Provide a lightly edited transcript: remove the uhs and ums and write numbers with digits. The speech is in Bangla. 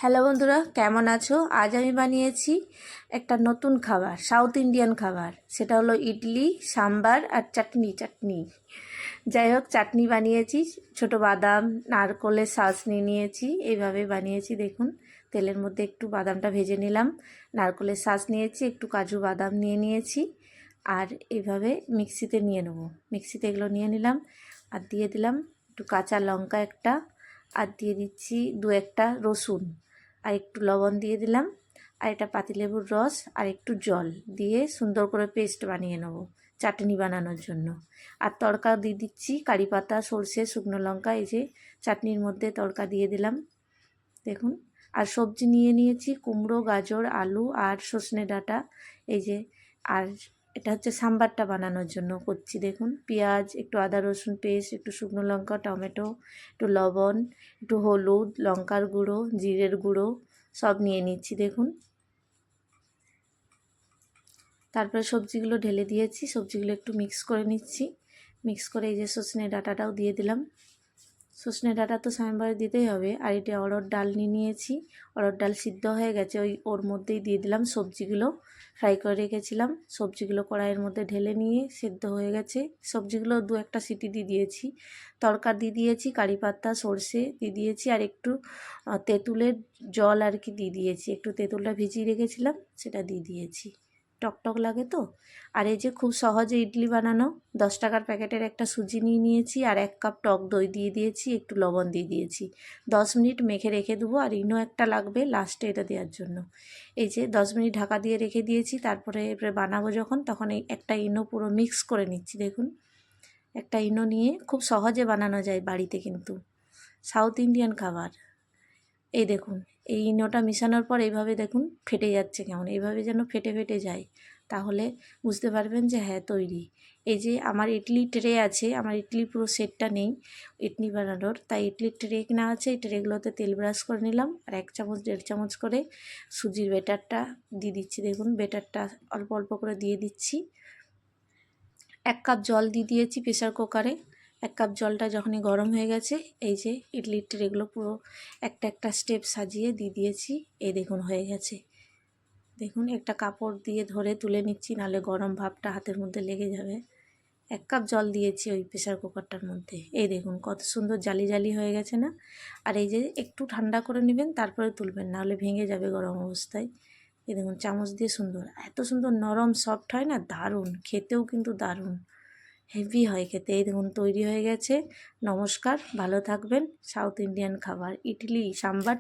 হ্যালো বন্ধুরা, কেমন আছো? আজ আমি বানিয়েছি একটা নতুন খাবার, সাউথ ইন্ডিয়ান খাবার। সেটা হলো ইডলি, সাম্বার আর চাটনি। যাই হোক, চাটনি বানিয়েছি। ছোট বাদাম, নারকলের শাঁস নিয়ে নিয়েছি। এইভাবে বানিয়েছি দেখুন। তেলের মধ্যে একটু বাদামটা ভেজে নিলাম, নারকলের শাঁস নিয়েছি, একটু কাজু বাদাম নিয়ে নিয়েছি, আর এইভাবে মিক্সিতে নিয়ে নেবো। মিক্সিতে এগুলো নিয়ে নিলাম, আর দিয়ে দিলাম একটু কাঁচা লঙ্কা একটা, আর দিয়ে দিচ্ছি দু একটা রসুন, আর একটু লবণ দিয়ে দিলাম, আর এটা পাতিলেবুর রস আর একটু জল দিয়ে সুন্দর করে পেস্ট বানিয়ে নেব চাটনি বানানোর জন্য। আর তড়কা দিয়ে দিচ্ছি কারি পাতা, সর্ষে, শুকনো লঙ্কা। এই যে চাটনির মধ্যে তড়কা দিয়ে দিলাম দেখুন। আর সবজি নিয়ে নিয়েছি কুমড়ো, গাজর, আলু আর সজনে ডাঁটা। এই যে, আর এটা হচ্ছে সাম্বারটা বানানোর জন্য করছি দেখুন। পেঁয়াজ, একটু আদা রসুন পেস্ট, একটু শুকনো লঙ্কা, টমেটো, একটু লবণ, একটু হলুদ, লঙ্কার গুঁড়ো, জিরের গুঁড়ো সব নিয়ে নিচ্ছি দেখুন। তারপরে সবজিগুলো ঢেলে দিয়েছি, সবজিগুলো একটু মিক্স করে নিচ্ছি। মিক্স করে এই যে সজনে ডাঁটাটাও দিয়ে দিলাম। সজনে ডাঁটা তো সাম্বারে দিতেই হবে। আর এটা অড়হর ডাল নিয়ে নিয়েছি, অড়হর ডাল সিদ্ধ হয়ে গেছে, ওর মধ্যেই দিয়ে দিলাম সবজিগুলো ফ্রাই করে রেখেছিলাম। সবজিগুলো কড়াইয়ের মধ্যে ঢেলে নিয়ে সেদ্ধ হয়ে গেছে। সবজিগুলো দু একটা সিটি দিয়ে দিয়েছি। তড়কা দিয়ে দিয়েছি, কারি পাতা, সর্ষে দিয়ে দিয়েছি, আর একটু তেঁতুলের জল আর কি দিয়ে দিয়েছি। একটু তেঁতুলটা ভিজিয়ে রেখেছিলাম, সেটা দিয়ে দিয়েছি। টকটক লাগে তো। আর এই যে খুব সহজে ইডলি বানানো, 10 টাকার প্যাকেটের একটা সুজি নিয়ে নিয়েছি, আর 1 কাপ টক দই দিয়ে দিয়েছি, একটু লবণ দিয়ে দিয়েছি। 10 মিনিট মেখে রেখে দেবো। আর ইনো একটা লাগবে লাস্টে এটা দেওয়ার জন্য। এই যে 10 মিনিট ঢাকা দিয়ে রেখে দিয়েছি। তারপরে এবারে বানাবো যখন, তখন এই একটা ইনো পুরো মিক্স করে নিচ্ছি দেখুন। একটা ইনো নিয়ে খুব সহজে বানানো যায় বাড়িতে, কিন্তু সাউথ ইন্ডিয়ান খাবার। এই দেখুন, এই ইনোটা মিশানোর পর এইভাবে দেখুন ফেটে যাচ্ছে কেমন, এইভাবে যেন ফেটে ফেটে যায়, তাহলে বুঝতে পারবেন যে হ্যাঁ তৈরি। এই যে আমার ইডলি ট্রে আছে, আমার ইডলি পুরো সেটটা নেই ইডলি বানানোর, তাই ইডলির ট্রে কিনা আছে। এই ট্রেগুলোতে তেল ব্রাশ করে নিলাম, আর 1 চামচ 1.5 চামচ করে সুজির বেটারটা দিয়ে দিচ্ছি দেখুন। বেটারটা অল্প অল্প করে দিয়ে দিচ্ছি। 1 কাপ জল দিয়ে দিয়েছি প্রেসার কুকারে। 1 কাপ জলটা যখনই গরম হয়ে গেছে, এই যে ইডলির ট্রেগুলো পুরো একটা একটা স্টেপ সাজিয়ে দিয়ে দিয়েছি। এই দেখুন হয়ে গেছে দেখুন। একটা কাপড় দিয়ে ধরে তুলে নিচ্ছি, নাহলে গরম ভাবটা হাতের মধ্যে লেগে যাবে। 1 কাপ জল দিয়েছি ওই প্রেসার কুকারটার মধ্যে। এই দেখুন কত সুন্দর জালি জালি হয়ে গেছে না? আর এই যে একটু ঠান্ডা করে নেবেন, তারপরে তুলবেন, নাহলে ভেঙে যাবে গরম অবস্থায়। এই দেখুন চামচ দিয়ে সুন্দর, এত সুন্দর নরম সফট হয় না, দারুণ খেতেও, কিন্তু দারুণ হেভি হয় খেতে। এই দেখুন তৈরি হয়ে গেছে। নমস্কার, ভালো থাকবেন। সাউথ ইন্ডিয়ান খাবার ইডলি সাম্বার।